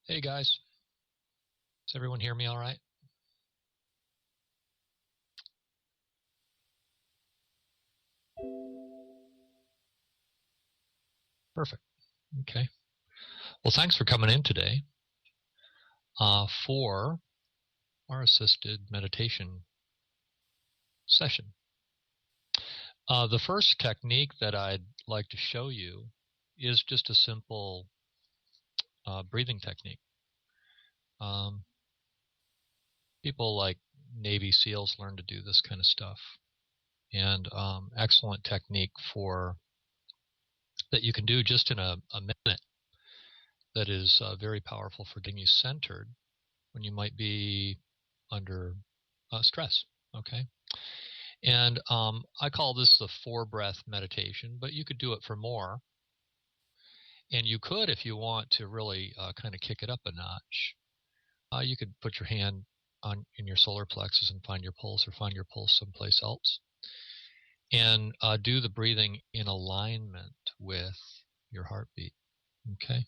Hey guys, does everyone hear me all right? Perfect. Okay. Well, thanks for coming in today for our assisted meditation session. The first technique that I'd like to show you is just a simple breathing technique. People like Navy SEALs learn to do this kind of stuff, and excellent technique for that you can do just in a minute. That is very powerful for getting you centered when you might be under stress. Okay. And I call this the 4-breath meditation, but you could do it for more. And you could, if you want to really kind of kick it up a notch, you could put your hand in your solar plexus and find your pulse, or find your pulse someplace else. And do the breathing in alignment with your heartbeat. Okay.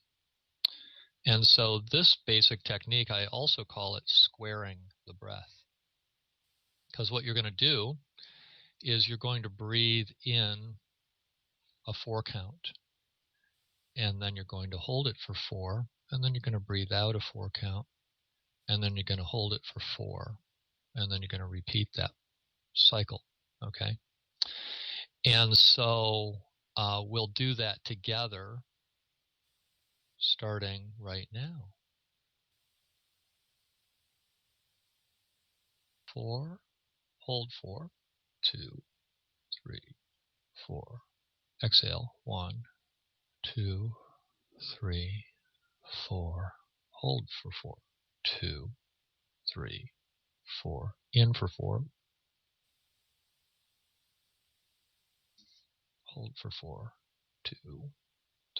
And so this basic technique, I also call it squaring the breath. Because what you're going to do is you're going to breathe in a 4 count. And then you're going to hold it for 4. And then you're going to breathe out a 4 count. And then you're going to hold it for 4. And then you're going to repeat that cycle. Okay? And so we'll do that together starting right now. 4, hold 4, 2, 3, 4. Exhale, 1, 2, 3, 4. Hold for 4, 2, 3, 4. In for 4. Hold for 4, 2,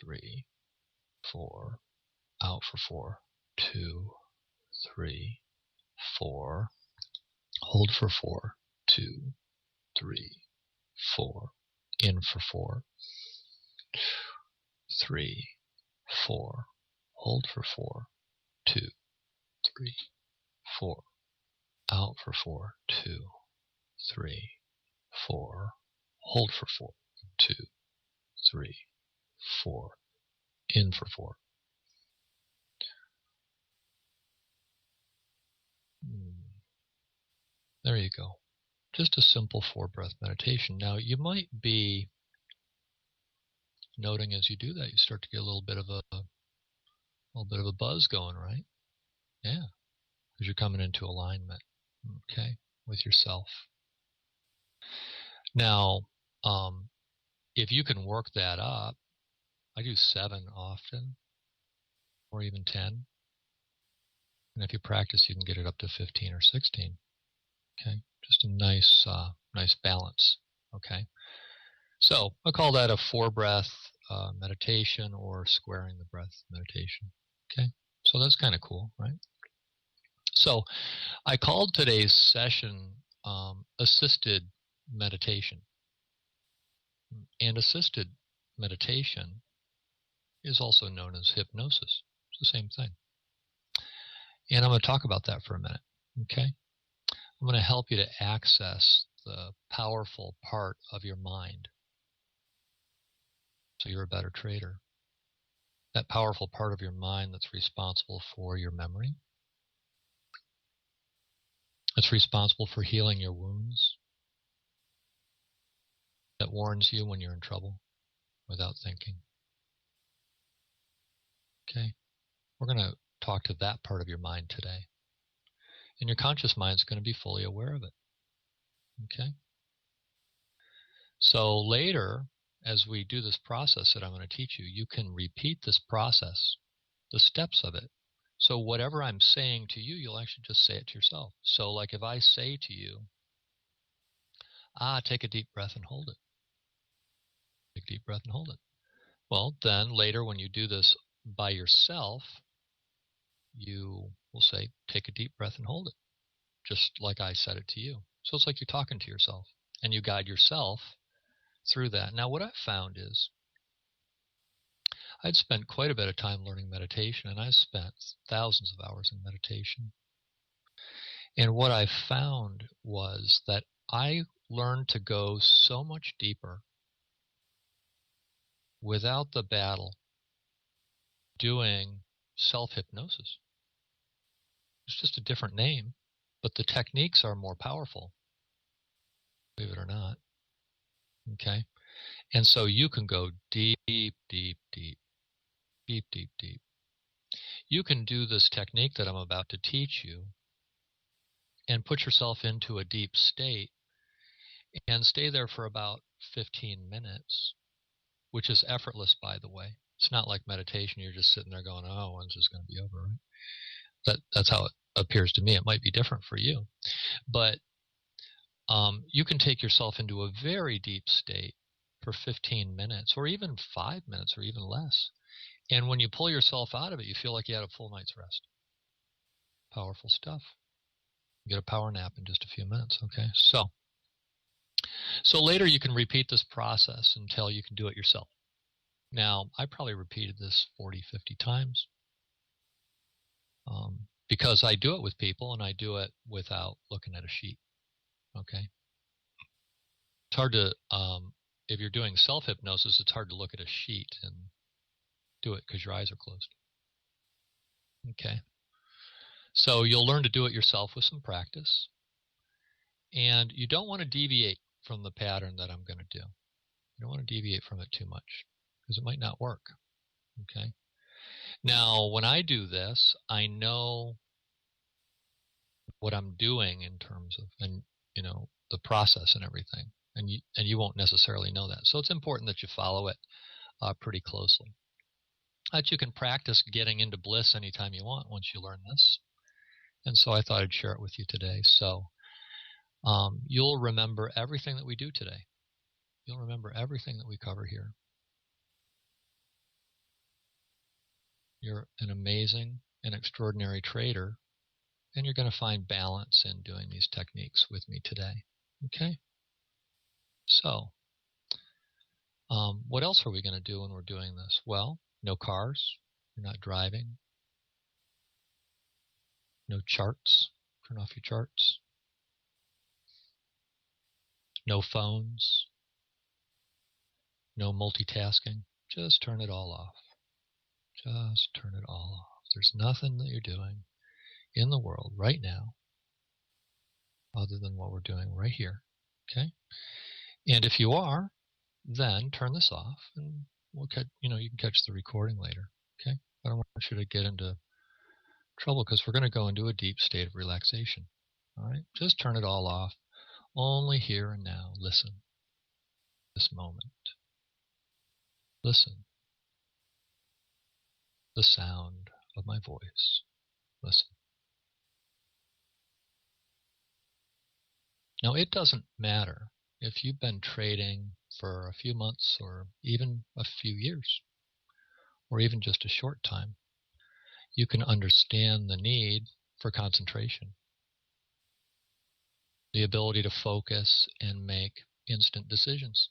3, 4. Out for 4, 2, 3, 4. Hold for 4, 2, 3, 4. In for 4, 3, 4. Hold for 4, 2, 3, 4. Out for 4, 2, 3, 4. Hold for 4, 2, 3, 4. In for 4. There you go. Just a simple 4-breath meditation. Now, you might be noting as you do that, you start to get a little bit of a buzz going, right? Yeah, because you're coming into alignment, okay, with yourself. Now, if you can work that up, I do 7 often, or even 10. And if you practice, you can get it up to 15 or 16. Okay, just a nice balance. Okay, so I call that a 4-breath meditation, or squaring the breath meditation. Okay, so that's kind of cool, right? So I called today's session assisted meditation. And assisted meditation is also known as hypnosis. It's the same thing. And I'm going to talk about that for a minute. Okay? I'm going to help you to access the powerful part of your mind so you're a better trader. That powerful part of your mind that's responsible for your memory. It's responsible for healing your wounds. That warns you when you're in trouble without thinking. Okay? We're going to talk to that part of your mind today. And your conscious mind is going to be fully aware of it. Okay? So later, as we do this process that I'm going to teach you, you can repeat this process, the steps of it. So whatever I'm saying to you, you'll actually just say it to yourself. So like if I say to you, take a deep breath and hold it. Take a deep breath and hold it. Well, then later when you do this by yourself, you will say, take a deep breath and hold it, just like I said it to you. So it's like you're talking to yourself, and you guide yourself through that. Now, what I've found is I'd spent quite a bit of time learning meditation, and I spent thousands of hours in meditation. And what I found was that I learned to go so much deeper without the battle doing self-hypnosis. It's just a different name, but the techniques are more powerful, believe it or not. Okay? And so you can go deep, deep, deep, deep, deep, deep, deep. You can do this technique that I'm about to teach you and put yourself into a deep state and stay there for about 15 minutes, which is effortless, by the way. It's not like meditation. You're just sitting there going, oh, when's this going to be over, right? That's how it appears to me. It might be different for you. But you can take yourself into a very deep state for 15 minutes or even 5 minutes or even less. And when you pull yourself out of it, you feel like you had a full night's rest. Powerful stuff. You get a power nap in just a few minutes, okay? So later you can repeat this process until you can do it yourself. Now, I probably repeated this 40, 50 times because I do it with people and I do it without looking at a sheet, okay? It's hard to, if you're doing self-hypnosis, it's hard to look at a sheet and do it because your eyes are closed. Okay. So you'll learn to do it yourself with some practice. And you don't want to deviate from the pattern that I'm going to do. You don't want to deviate from it too much because it might not work. Okay. Now, when I do this, I know what I'm doing in terms of, and you know, the process and everything. And you won't necessarily know that. So it's important that you follow it pretty closely. That you can practice getting into bliss anytime you want once you learn this. And so I thought I'd share it with you today. So you'll remember everything that we do today. You'll remember everything that we cover here. You're an amazing and extraordinary trader, and you're going to find balance in doing these techniques with me today. Okay? So, what else are we going to do when we're doing this? Well, no cars. You're not driving. No charts. Turn off your charts. No phones. No multitasking. Just turn it all off. Just turn it all off. There's nothing that you're doing in the world right now other than what we're doing right here. Okay? And if you are, then turn this off and we'll you can catch the recording later. Okay? I don't want you to get into trouble because we're going to go into a deep state of relaxation. All right? Just turn it all off. Only here and now. Listen. This moment. Listen. The sound of my voice. Listen. Now, it doesn't matter if you've been trading for a few months or even a few years or even just a short time. You can understand the need for concentration, the ability to focus and make instant decisions,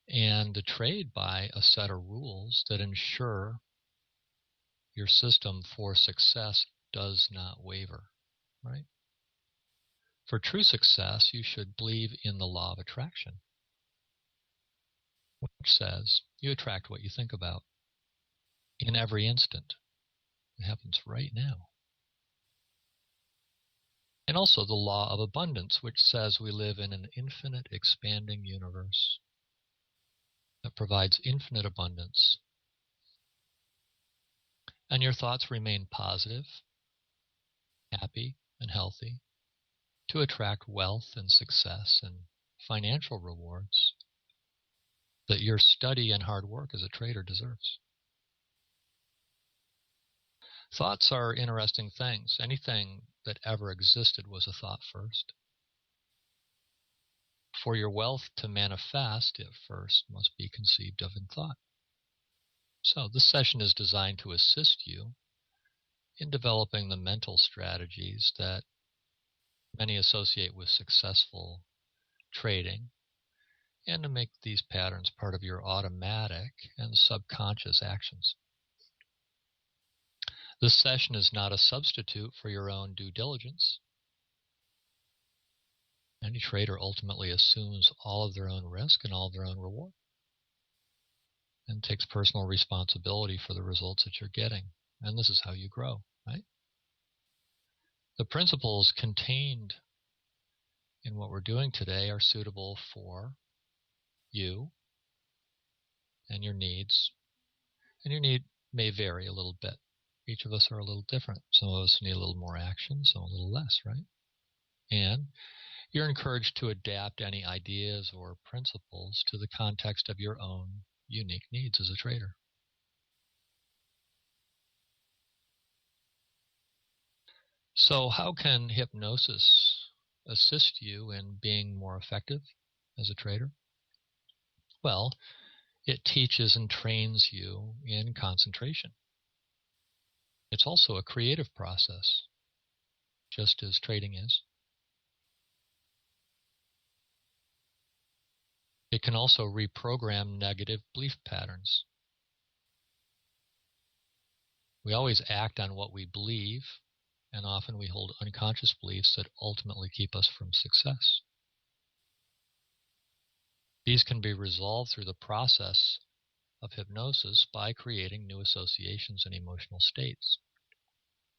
and to trade by a set of rules that ensure your system for success does not waver, right? For true success, you should believe in the law of attraction, which says you attract what you think about in every instant. It happens right now. And also the law of abundance, which says we live in an infinite expanding universe that provides infinite abundance. And your thoughts remain positive, happy, and healthy to attract wealth and success and financial rewards that your study and hard work as a trader deserves. Thoughts are interesting things. Anything that ever existed was a thought first. For your wealth to manifest, it first must be conceived of in thought. So this session is designed to assist you in developing the mental strategies that many associate with successful trading and to make these patterns part of your automatic and subconscious actions. This session is not a substitute for your own due diligence. Any trader ultimately assumes all of their own risk and all of their own reward, and takes personal responsibility for the results that you're getting. And this is how you grow, right? The principles contained in what we're doing today are suitable for you and your needs. And your need may vary a little bit. Each of us are a little different. Some of us need a little more action, some a little less, right? And you're encouraged to adapt any ideas or principles to the context of your own unique needs as a trader. So how can hypnosis assist you in being more effective as a trader? Well, it teaches and trains you in concentration. It's also a creative process, just as trading is. It can also reprogram negative belief patterns. We always act on what we believe, and often we hold unconscious beliefs that ultimately keep us from success. These can be resolved through the process of hypnosis by creating new associations and emotional states.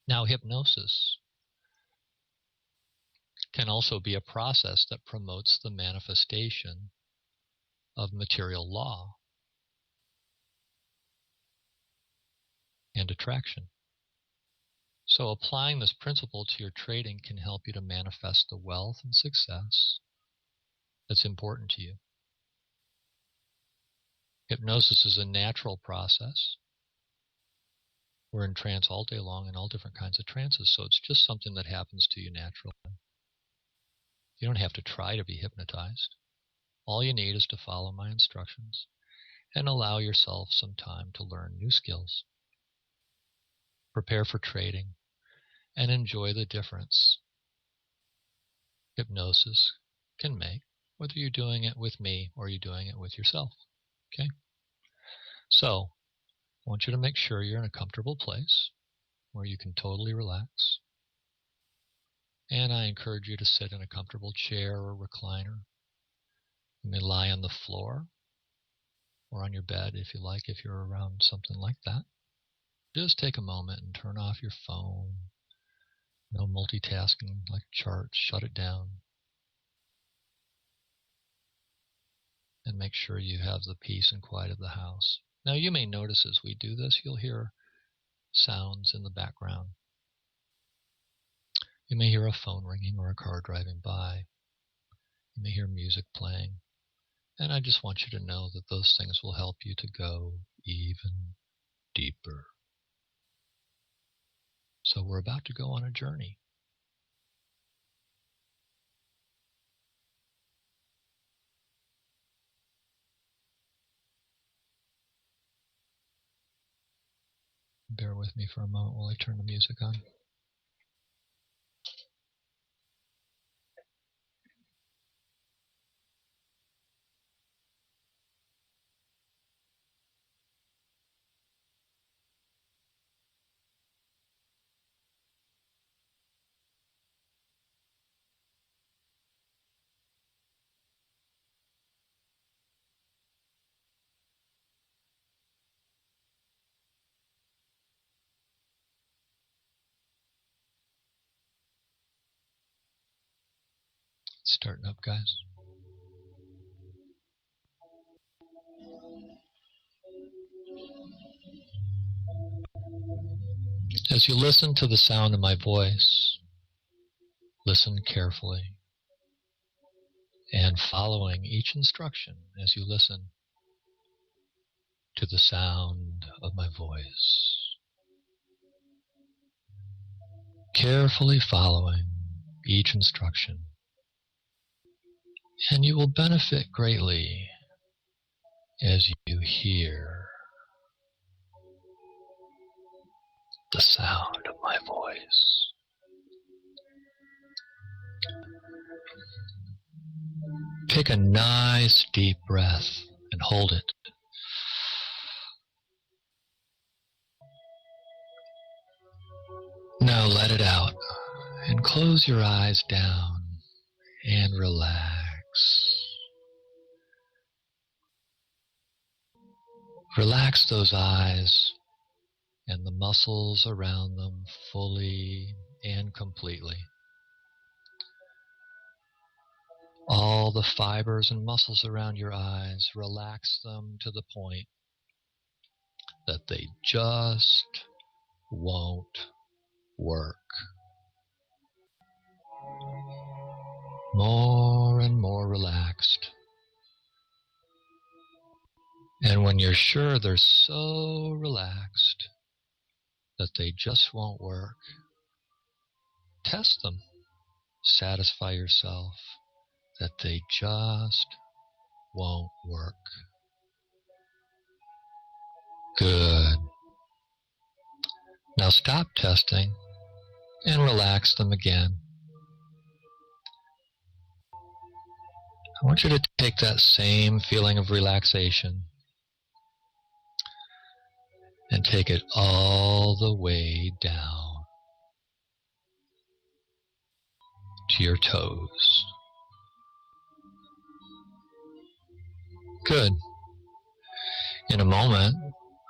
Now, hypnosis can also be a process that promotes the manifestation of material law and attraction. So applying this principle to your trading can help you to manifest the wealth and success that's important to you. Hypnosis is a natural process. We're in trance all day long in all different kinds of trances, so it's just something that happens to you naturally. You don't have to try to be hypnotized. All you need is to follow my instructions and allow yourself some time to learn new skills. Prepare for trading and enjoy the difference hypnosis can make, whether you're doing it with me or you're doing it with yourself. Okay? So, I want you to make sure you're in a comfortable place where you can totally relax. And I encourage you to sit in a comfortable chair or recliner. You may lie on the floor or on your bed if you like, if you're around something like that. Just take a moment and turn off your phone. No multitasking like charts. Shut it down. And make sure you have the peace and quiet of the house. Now you may notice as we do this, you'll hear sounds in the background. You may hear a phone ringing or a car driving by. You may hear music playing. And I just want you to know that those things will help you to go even deeper. So we're about to go on a journey. Bear with me for a moment while I turn the music on. It's starting up, guys. As you listen to the sound of my voice, listen carefully and following each instruction as you listen to the sound of my voice. Carefully following each instruction, and you will benefit greatly as you hear the sound of my voice. take a nice deep breath and hold it. Now let it out and close your eyes down and relax. Relax those eyes and the muscles around them fully and completely. All the fibers and muscles around your eyes, relax them to the point that they just won't work. More and more relaxed. And when you're sure they're so relaxed that they just won't work, test them. Satisfy yourself that they just won't work. Good. Now stop testing and relax them again. I want you to take that same feeling of relaxation and take it all the way down to your toes. Good. In a moment,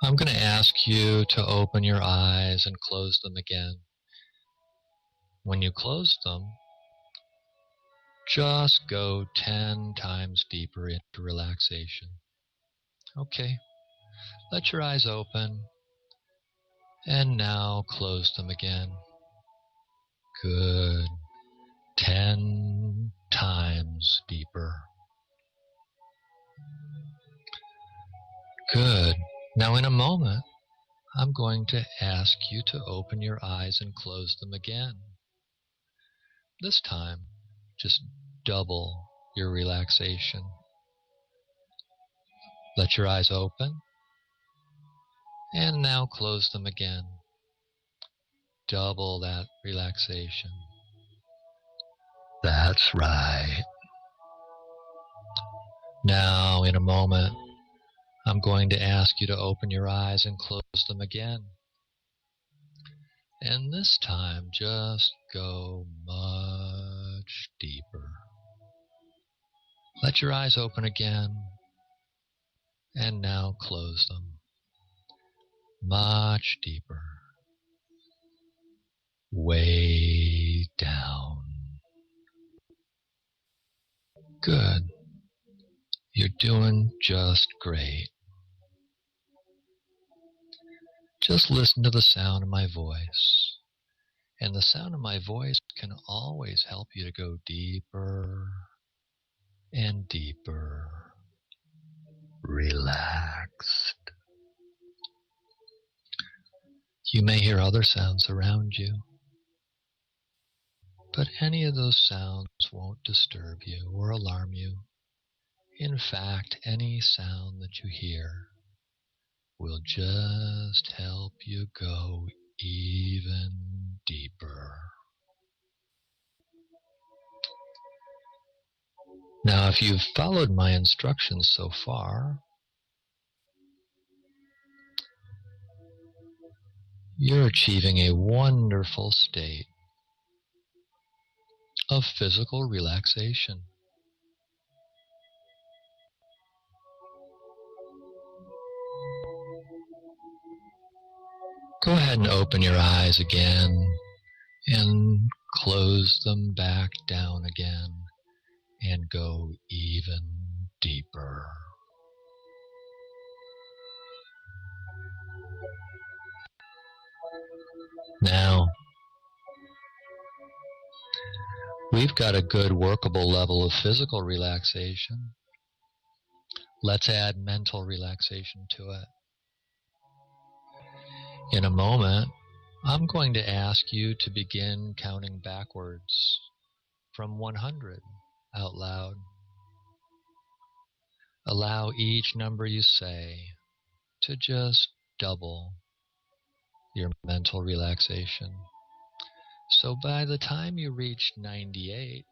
I'm going to ask you to open your eyes and close them again. When you close them, just go 10 times deeper into relaxation. Okay. Let your eyes open and now close them again. Good. 10 times deeper. Good. Now in a moment, I'm going to ask you to open your eyes and close them again. This time, just double your relaxation. Let your eyes open, and now close them again. Double that relaxation. That's right. Now, in a moment, I'm going to ask you to open your eyes and close them again. And this time, just go much deeper. Let your eyes open again, and now close them. Much deeper. Way down. Good. You're doing just great. Just listen to the sound of my voice. And the sound of my voice can always help you to go deeper and deeper. Relaxed. You may hear other sounds around you, but any of those sounds won't disturb you or alarm you. In fact, any sound that you hear will just help you go even deeper. Now, if you've followed my instructions so far, you're achieving a wonderful state of physical relaxation. Go ahead and open your eyes again and close them back down again and go even deeper. Now, we've got a good workable level of physical relaxation. Let's add mental relaxation to it. In a moment, I'm going to ask you to begin counting backwards from 100 out loud. Allow each number you say to just double your mental relaxation. So by the time you reach 98,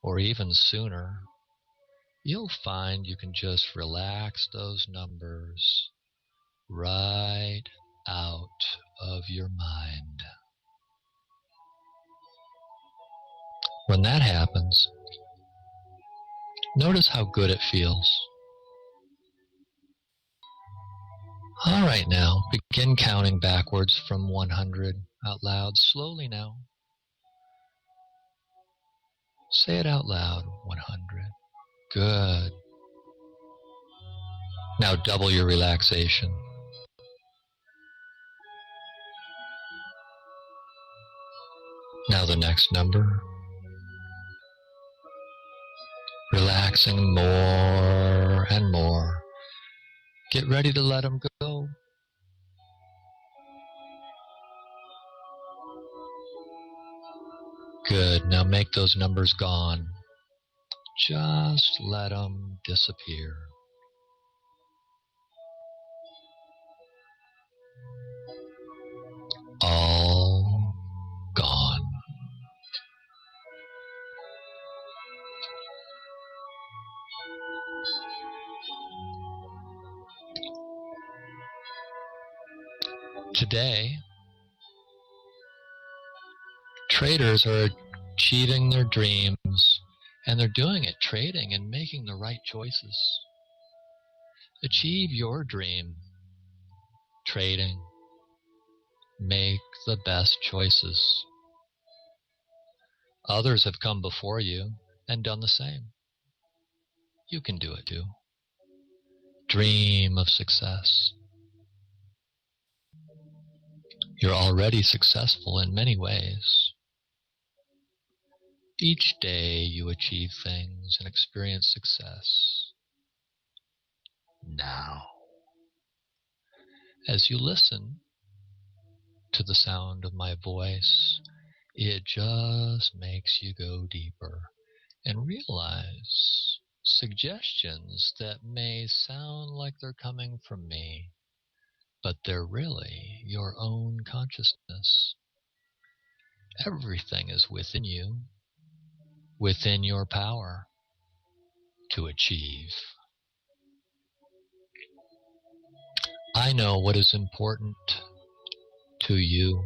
or even sooner, you'll find you can just relax those numbers right out of your mind. When that happens, notice how good it feels. All right, now, begin counting backwards from 100 out loud, slowly now. Say it out loud, 100. Good. Now double your relaxation. Now the next number. Relaxing more and more. Get ready to let them go. Good. Now make those numbers gone. Just let them disappear. All gone. Today, traders are achieving their dreams, and they're doing it trading and making the right choices. Achieve your dream trading. Make the best choices. Others have come before you and done the same. You can do it too. Dream of success. You're already successful in many ways. Each day you achieve things and experience success. Now, as you listen to the sound of my voice, it just makes you go deeper and realize suggestions that may sound like they're coming from me, but they're really your own consciousness. Everything is within you, within your power to achieve. I know what is important to you.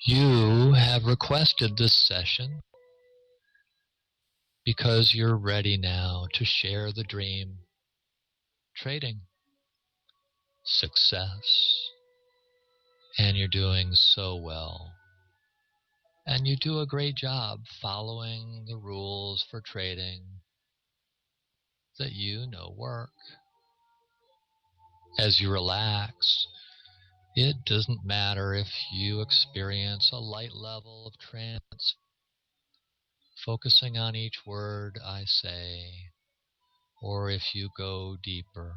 You have requested this session because you're ready now to share the dream, trading, success, and you're doing so well. And you do a great job following the rules for trading that you know work. As you relax, it doesn't matter if you experience a light level of trance, focusing on each word I say, or if you go deeper,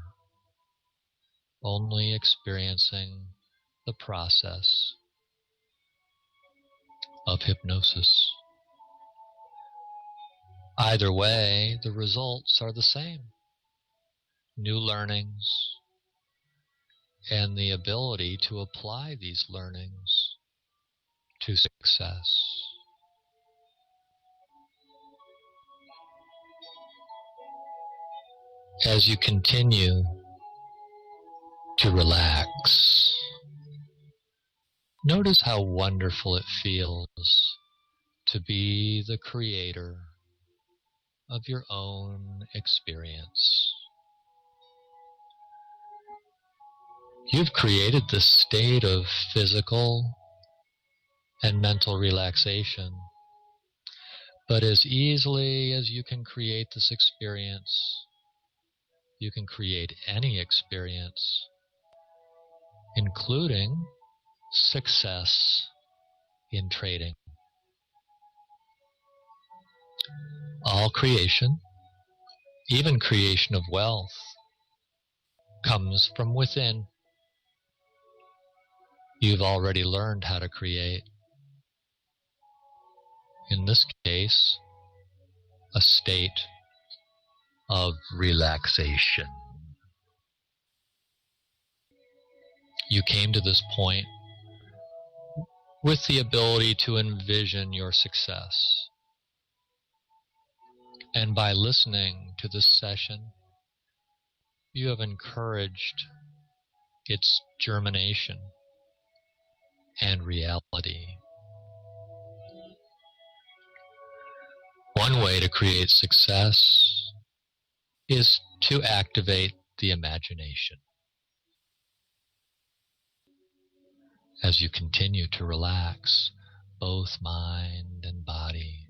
only experiencing the process of hypnosis. Either way, the results are the same. New learnings and the ability to apply these learnings to success. As you continue to relax, notice how wonderful it feels to be the creator of your own experience. You've created this state of physical and mental relaxation, but as easily as you can create this experience, you can create any experience, including success in trading. All creation, even creation of wealth, comes from within. You've already learned how to create. In this case, a state of relaxation. You came to this point with the ability to envision your success. And by listening to this session, you have encouraged its germination and reality. One way to create success is to activate the imagination. As you continue to relax both mind and body,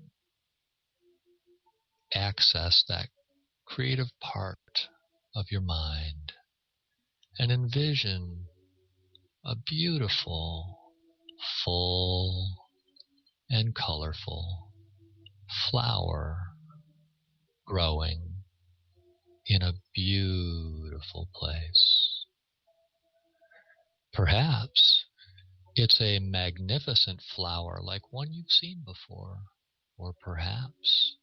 access that creative part of your mind and envision a beautiful, full, and colorful flower growing in a beautiful place. Perhaps it's a magnificent flower like one you've seen before, or perhaps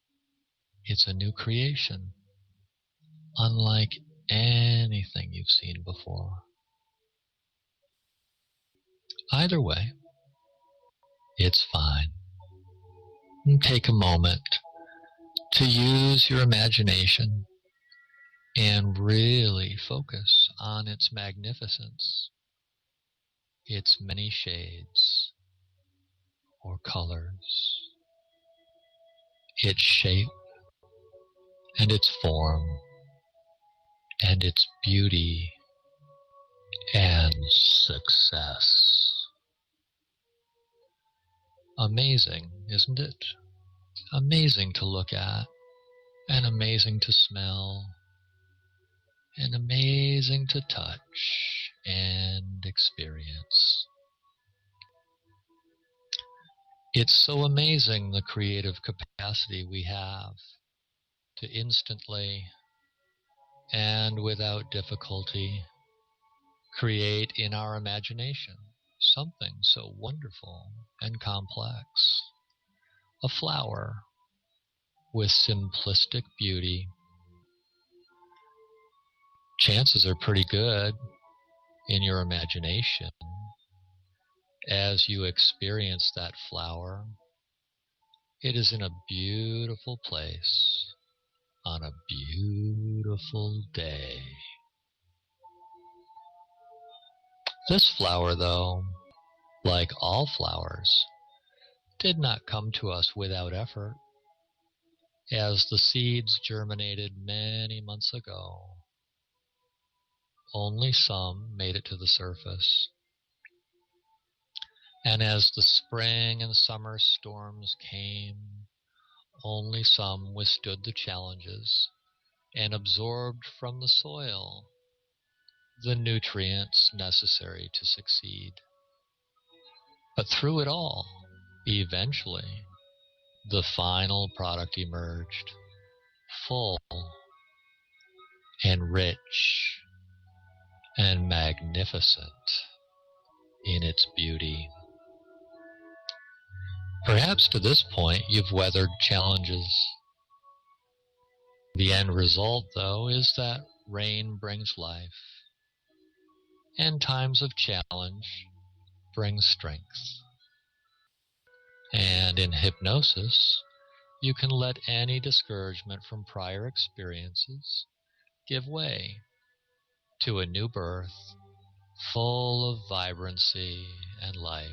it's a new creation, unlike anything you've seen before. Either way, it's fine. And take a moment to use your imagination and really focus on its magnificence, its many shades or colors, its shape and its form, and its beauty and success. Amazing, isn't it? Amazing to look at, and amazing to smell, and amazing to touch and experience. It's so amazing, the creative capacity we have to instantly and without difficulty create in our imagination something so wonderful and complex. A flower with simplistic beauty. Chances are pretty good in your imagination as you experience that flower, it is in a beautiful place on a beautiful day. This flower, though, like all flowers, did not come to us without effort, as the seeds germinated many months ago. Only some made it to the surface. And as the spring and summer storms came, only some withstood the challenges and absorbed from the soil the nutrients necessary to succeed. But through it all, eventually, the final product emerged, full and rich and magnificent in its beauty. Perhaps to this point you've weathered challenges. The end result, though, is that rain brings life, and times of challenge bring strength. And in hypnosis, you can let any discouragement from prior experiences give way to a new birth full of vibrancy and life.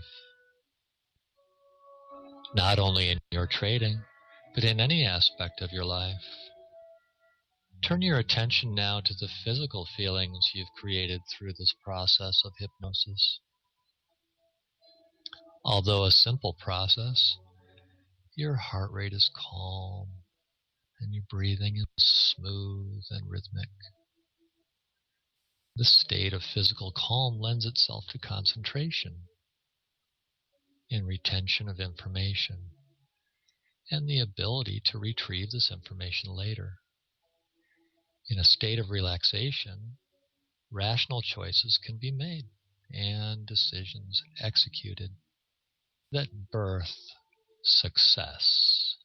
Not only in your trading, but in any aspect of your life. Turn your attention now to the physical feelings you've created through this process of hypnosis. Although a simple process, your heart rate is calm and your breathing is smooth and rhythmic. This state of physical calm lends itself to concentration in retention of information and the ability to retrieve this information later. In a state of relaxation, rational choices can be made and decisions executed that birth success.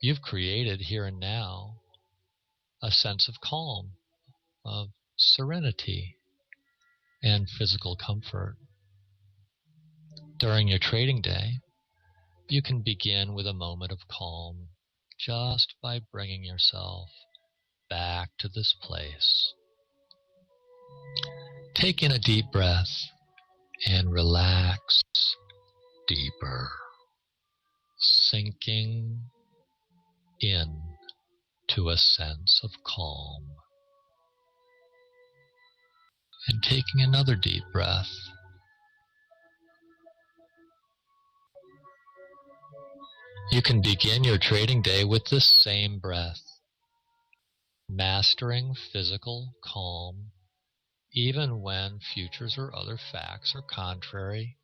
You've created here and now a sense of calm, of serenity, and physical comfort. During your trading day, You can begin with a moment of calm just by bringing yourself back to this place. Take in a deep breath and relax deeper, sinking in to a sense of calm. And taking another deep breath. You can begin your trading day with this same breath, mastering physical calm even when futures or other facts are contrary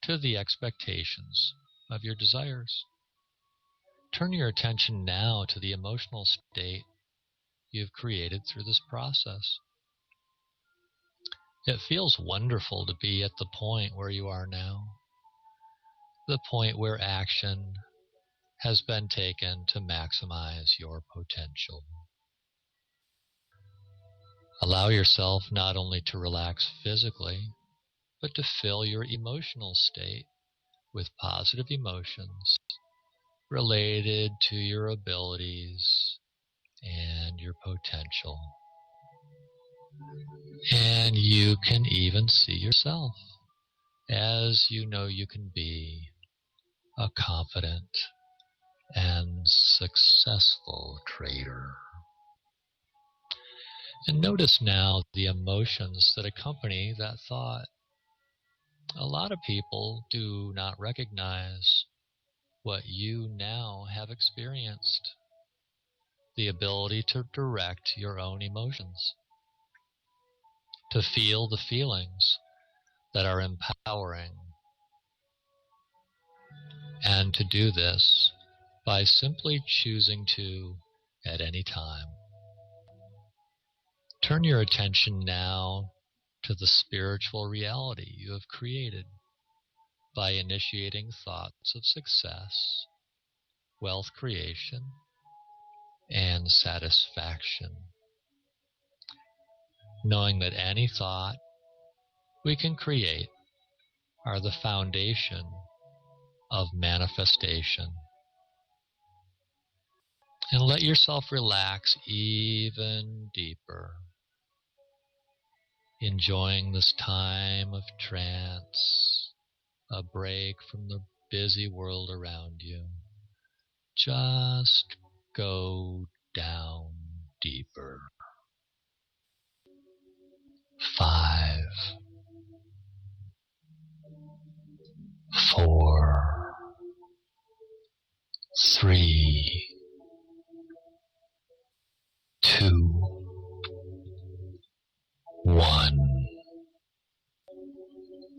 to the expectations of your desires. Turn your attention now to the emotional state you've created through this process. It feels wonderful to be at the point where you are now, the point where action has been taken to maximize your potential. Allow yourself not only to relax physically, but to fill your emotional state with positive emotions related to your abilities and your potential. And you can even see yourself as you know you can be a confident and successful trader. And notice now the emotions that accompany that thought. A lot of people do not recognize what you now have experienced, the ability to direct your own emotions, to feel the feelings that are empowering, and to do this by simply choosing to at any time. Turn your attention now to the spiritual reality you have created by initiating thoughts of success, wealth creation, and satisfaction. Knowing that any thought we can create are the foundation of manifestation. And let yourself relax even deeper, enjoying this time of trance, a break from the busy world around you. Just go down deeper. 5, 4, 3, 2, 1.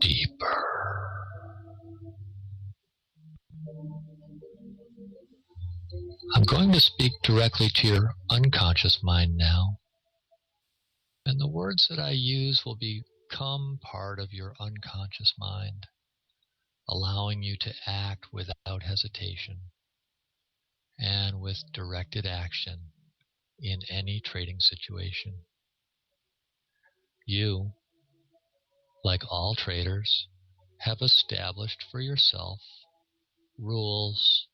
Deeper. I'm going to speak directly to your unconscious mind now. And the words that I use will become part of your unconscious mind, allowing you to act without hesitation and with directed action in any trading situation. You, like all traders, have established for yourself rules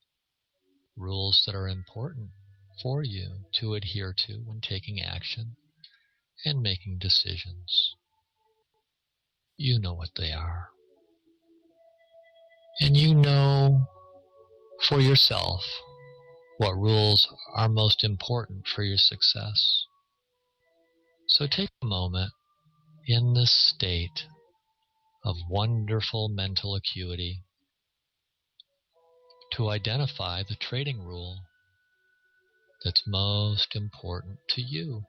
that are important for you to adhere to when taking action and making decisions. You know what they are. And you know for yourself what rules are most important for your success. So take a moment in this state of wonderful mental acuity to identify the trading rule that's most important to you.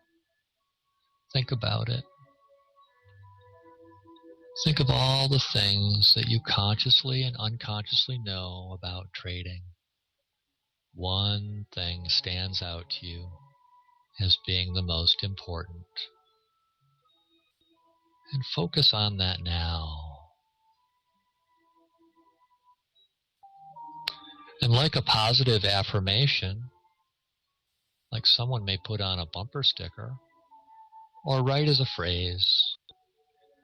Think about it. Think of all the things that you consciously and unconsciously know about trading. One thing stands out to you as being the most important. And focus on that now. And like a positive affirmation, like someone may put on a bumper sticker or write as a phrase,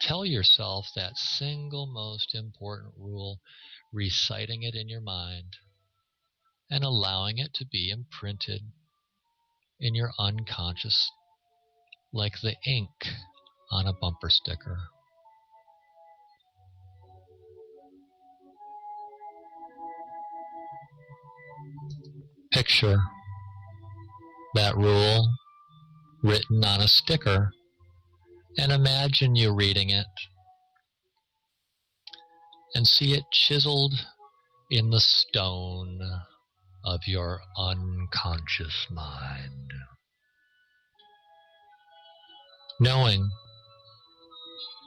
tell yourself that single most important rule, reciting it in your mind, and allowing it to be imprinted in your unconscious like the ink on a bumper sticker. Picture that rule written on a sticker and imagine you reading it and see it chiseled in the stone of your unconscious mind. Knowing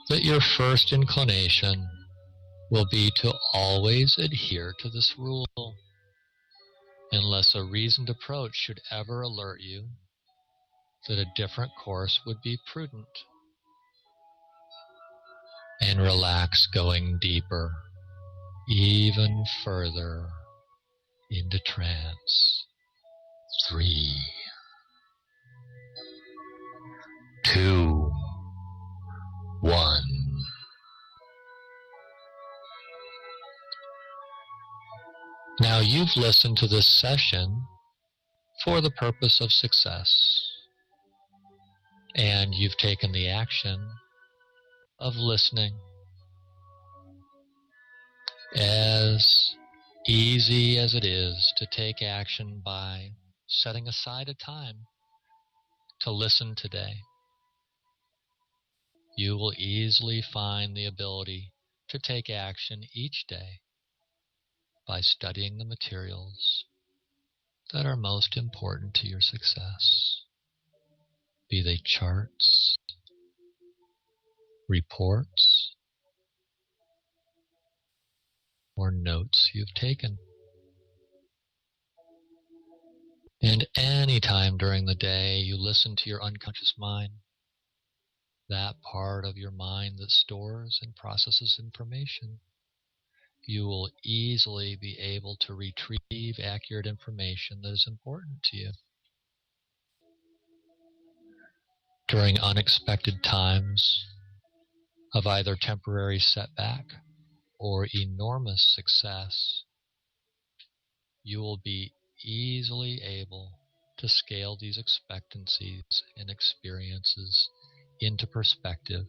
that your first inclination will be to always adhere to this rule, unless a reasoned approach should ever alert you that a different course would be prudent. And relax, going deeper, even further into trance. 3, 2, 1. Now you've listened to this session for the purpose of success, and you've taken the action of listening. As easy as it is to take action by setting aside a time to listen today, you will easily find the ability to take action each day by studying the materials that are most important to your success, be they charts, reports, or notes you've taken. And any time during the day you listen to your unconscious mind, that part of your mind that stores and processes information, you will easily be able to retrieve accurate information that is important to you. During unexpected times of either temporary setback or enormous success, you will be easily able to scale these expectancies and experiences into perspective,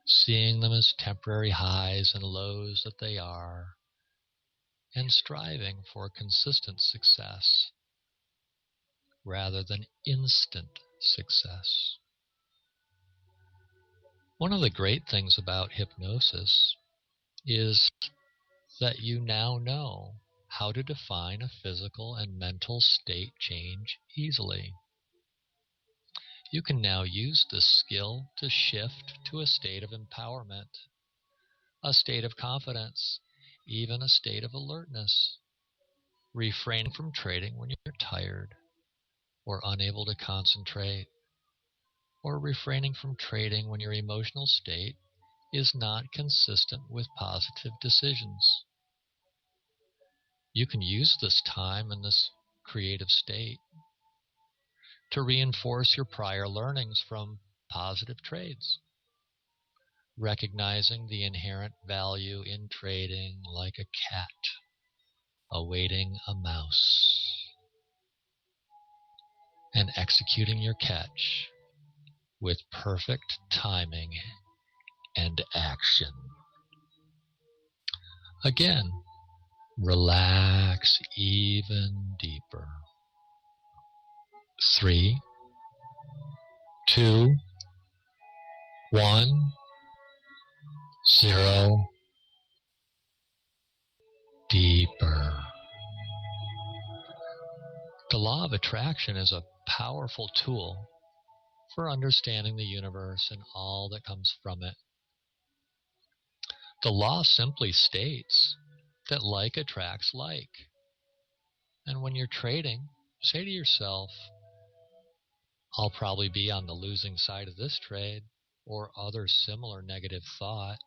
seeing them as temporary highs and lows that they are, and striving for consistent success rather than instant success. One of the great things about hypnosis is that you now know how to define a physical and mental state change easily. You can now use this skill to shift to a state of empowerment, a state of confidence, even a state of alertness. Refrain from trading when you're tired or unable to concentrate, or refraining from trading when your emotional state is not consistent with positive decisions. You can use this time in this creative state to reinforce your prior learnings from positive trades, recognizing the inherent value in trading like a cat awaiting a mouse, and executing your catch with perfect timing and action. Again, relax even deeper. 3, 2, 1, 0. Deeper. The law of attraction is a powerful tool for understanding the universe and all that comes from it. The law simply states that like attracts like. And when you're trading, say to yourself, I'll probably be on the losing side of this trade, or other similar negative thought.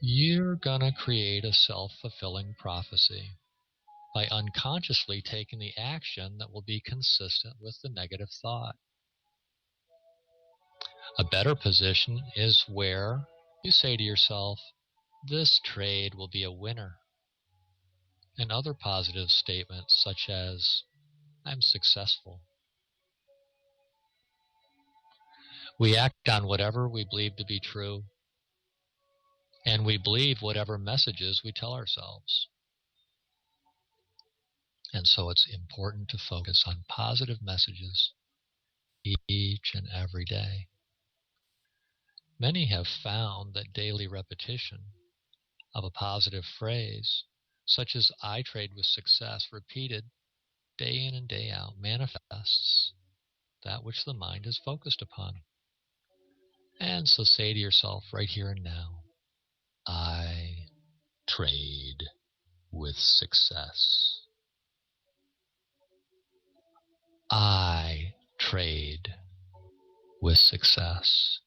You're gonna create a self-fulfilling prophecy by unconsciously taking the action that will be consistent with the negative thought. A better position is where you say to yourself, this trade will be a winner. And other positive statements such as, I'm successful. We act on whatever we believe to be true, and we believe whatever messages we tell ourselves. And so it's important to focus on positive messages each and every day. Many have found that daily repetition of a positive phrase, such as I trade with success, repeated day in and day out, manifests that which the mind is focused upon. And so say to yourself right here and now, I trade with success. I trade with success.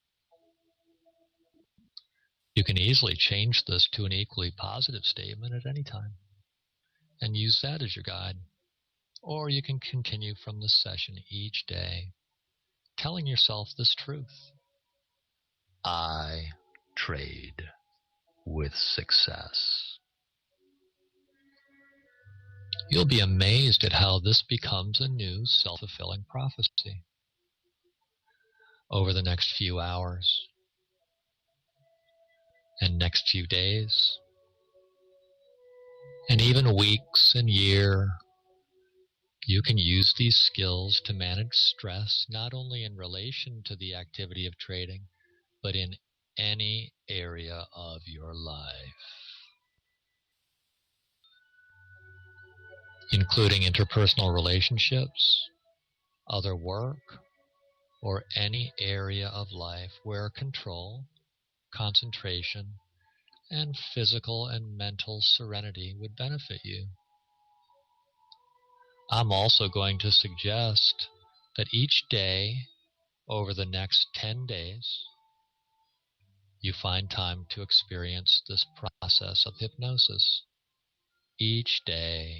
You can easily change this to an equally positive statement at any time and use that as your guide. Or you can continue from this session each day telling yourself this truth. I trade with success. You'll be amazed at how this becomes a new self-fulfilling prophecy over the next few hours and next few days and even weeks and year. You can use these skills to manage stress not only in relation to the activity of trading, but in any area of your life, including interpersonal relationships, other work, or any area of life where control, concentration, and physical and mental serenity would benefit you. I'm also going to suggest that each day over the next 10 days, you find time to experience this process of hypnosis. Each day,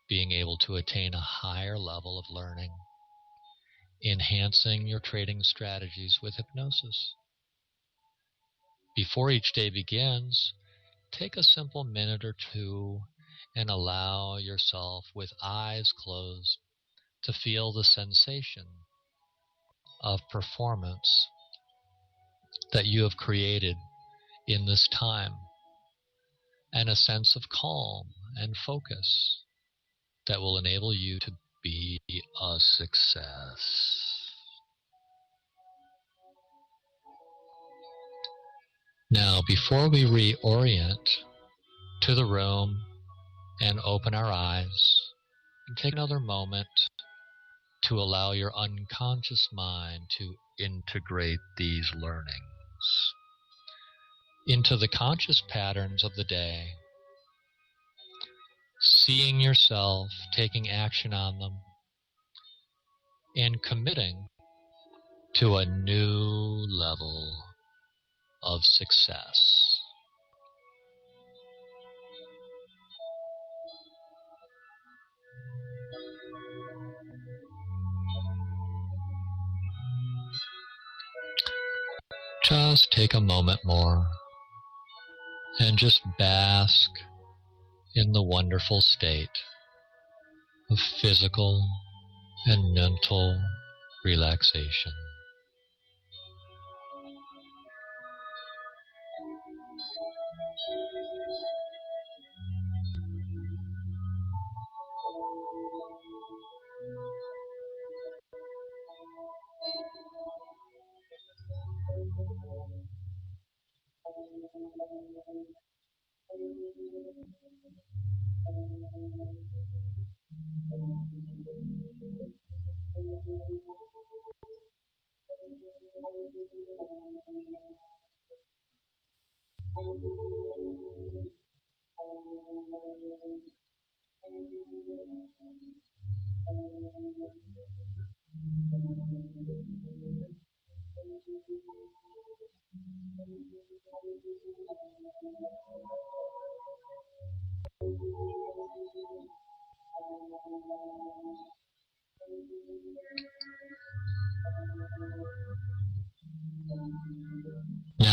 being able to attain a higher level of learning, enhancing your trading strategies with hypnosis. Before each day begins, take a simple minute or two and allow yourself, with eyes closed, to feel the sensation of performance that you have created in this time, and a sense of calm and focus that will enable you to be a success. Now, before we reorient to the room and open our eyes, take another moment to allow your unconscious mind to integrate these learnings into the conscious patterns of the day, seeing yourself taking action on them and committing to a new level of success. Just take a moment more and just bask in the wonderful state of physical and mental relaxation.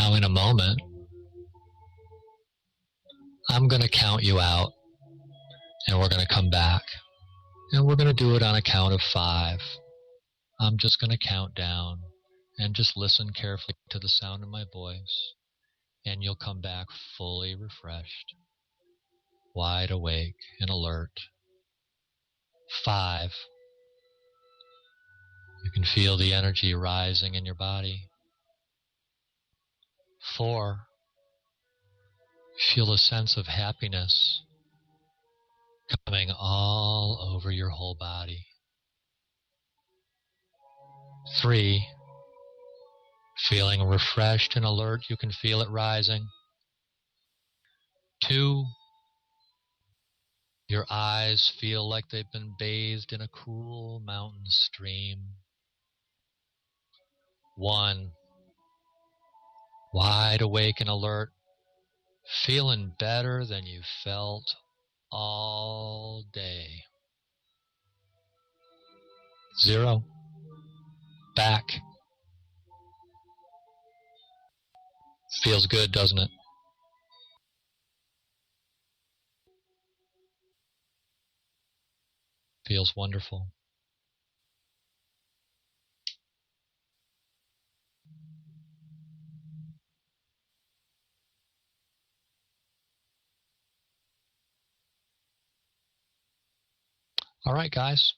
Now in a moment, I'm going to count you out, and we're going to come back. And we're going to do it on a count of 5. I'm just going to count down, and just listen carefully to the sound of my voice, and you'll come back fully refreshed, wide awake and alert. 5. You can feel the energy rising in your body. 4. Feel a sense of happiness coming all over your whole body. 3. Feeling refreshed and alert, you can feel it rising. 2. Your eyes feel like they've been bathed in a cool mountain stream. 1. Wide awake and alert, feeling better than you felt all day. 0. Back. Feels good, doesn't it? Feels wonderful. All right, guys.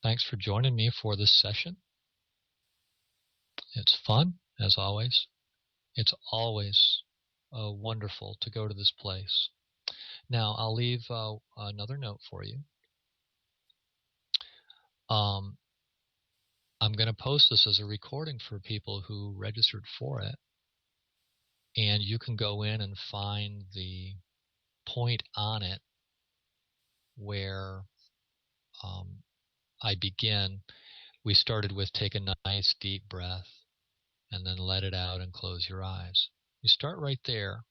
Thanks for joining me for this session. It's fun, as always. It's always wonderful to go to this place. Now, I'll leave another note for you. I'm going to post this as a recording for people who registered for it. And you can go in and find the point on it where I begin. We started with take a nice deep breath and then let it out and close your eyes. You start right there.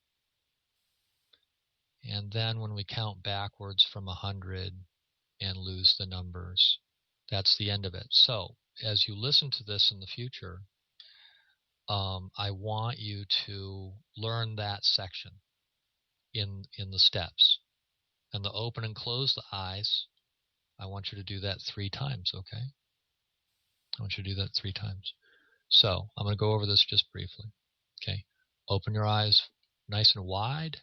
And then when we count backwards from 100 and lose the numbers, that's the end of it. So as you listen to this in the future, I want you to learn that section in the steps. And the open and close the eyes, I want you to do that 3 times, okay? I want you to do that 3 times. So I'm going to go over this just briefly. Okay, open your eyes nice and wide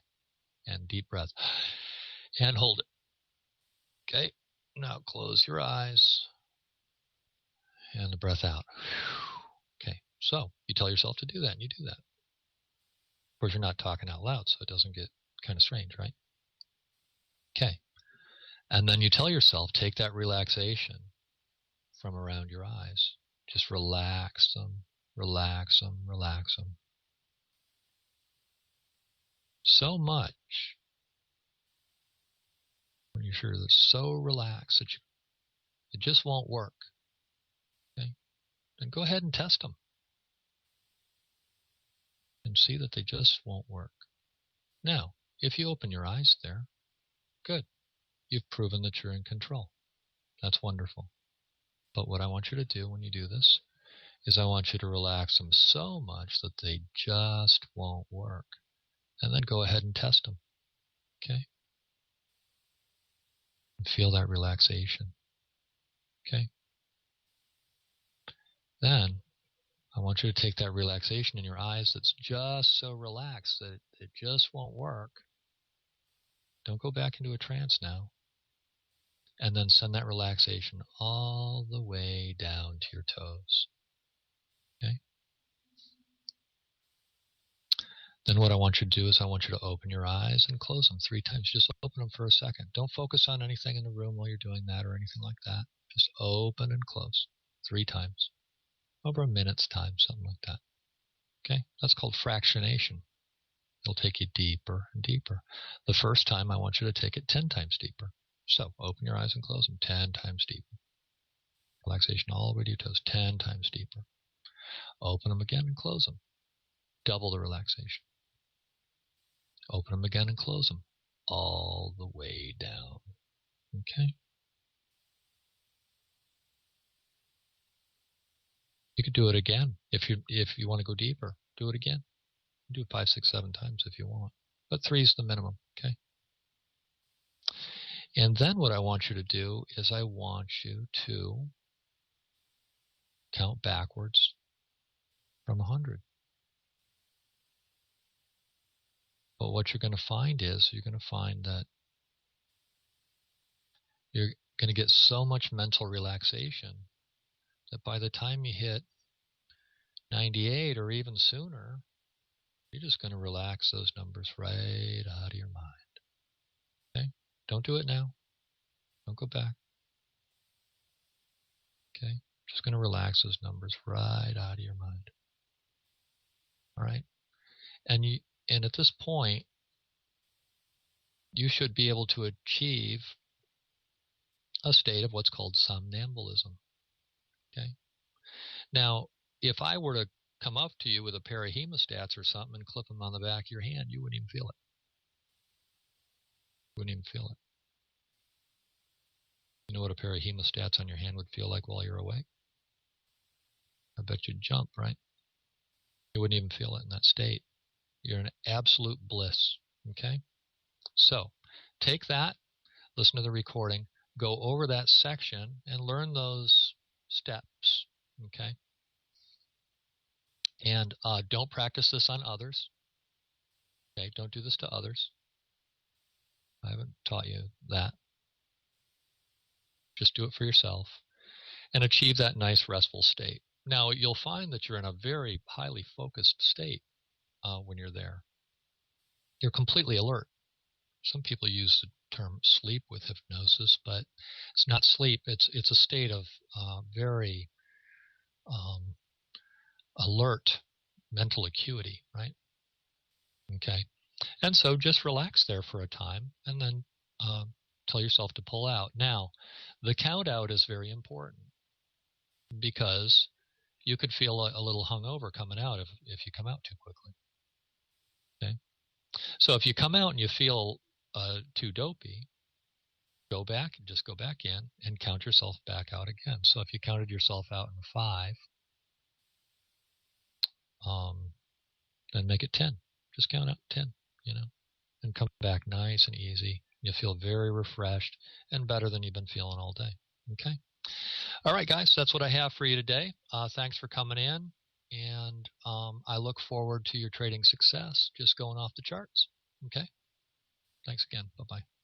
and deep breath. And hold it. Okay, now close your eyes and the breath out. Okay, so you tell yourself to do that and you do that. Of course, you're not talking out loud, so it doesn't get kind of strange, right? Okay, and then you tell yourself, take that relaxation from around your eyes. Just relax them, relax them, relax them. So much when you're sure they're so relaxed that it just won't work. Okay, then go ahead and test them and see that they just won't work. Now, if you open your eyes there, good. You've proven that you're in control. That's wonderful. But what I want you to do when you do this is I want you to relax them so much that they just won't work. And then go ahead and test them. Okay? And feel that relaxation. Okay? Then I want you to take that relaxation in your eyes that's just so relaxed that it just won't work. Don't go back into a trance now. And then send that relaxation all the way down to your toes. Okay? Then what I want you to do is I want you to open your eyes and close them 3 times. Just open them for a second. Don't focus on anything in the room while you're doing that or anything like that. Just open and close 3 times. Over a minute's time, something like that. Okay? That's called fractionation. It'll take you deeper and deeper. The first time I want you to take it 10 times deeper. So open your eyes and close them 10 times deeper. Relaxation all the way to your toes 10 times deeper. Open them again and close them. Double the relaxation. Open them again and close them all the way down. Okay? You could do it again. If you want to go deeper, do it again. Do it 5, 6, 7 times if you want, but 3 is the minimum. Okay. And then what I want you to do is I want you to count backwards from 100. But what you're going to find is you're going to find that you're going to get so much mental relaxation that by the time you hit 98 or even sooner, you're just going to relax those numbers right out of your mind. Okay? Don't do it now. Don't go back. Okay? Just going to relax those numbers right out of your mind. All right? And at this point, you should be able to achieve a state of what's called somnambulism. Okay? Now, if I were to come up to you with a pair of hemostats or something and clip them on the back of your hand, you wouldn't even feel it. You wouldn't even feel it. You know what a pair of hemostats on your hand would feel like while you're awake? I bet you'd jump, right? You wouldn't even feel it in that state. You're in absolute bliss. Okay? So, take that, listen to the recording, go over that section, and learn those steps. Okay? And don't practice this on others. Okay? Don't do this to others. I haven't taught you that. Just do it for yourself and achieve that nice restful state. Now, you'll find that you're in a very highly focused state when you're there. You're completely alert. Some people use the term sleep with hypnosis, but it's not sleep. It's a state of very alert mental acuity, right? Okay. And so just relax there for a time and then tell yourself to pull out. Now, the count out is very important because you could feel a little hungover coming out if you come out too quickly. Okay. So if you come out and you feel too dopey, go back, just go back in and count yourself back out again. So if you counted yourself out in 5, then make it 10. Just count out 10, and come back nice and easy. You'll feel very refreshed and better than you've been feeling all day. Okay. All right, guys, that's what I have for you today. Thanks for coming in, and I look forward to your trading success just going off the charts. Okay. Thanks again. Bye-bye.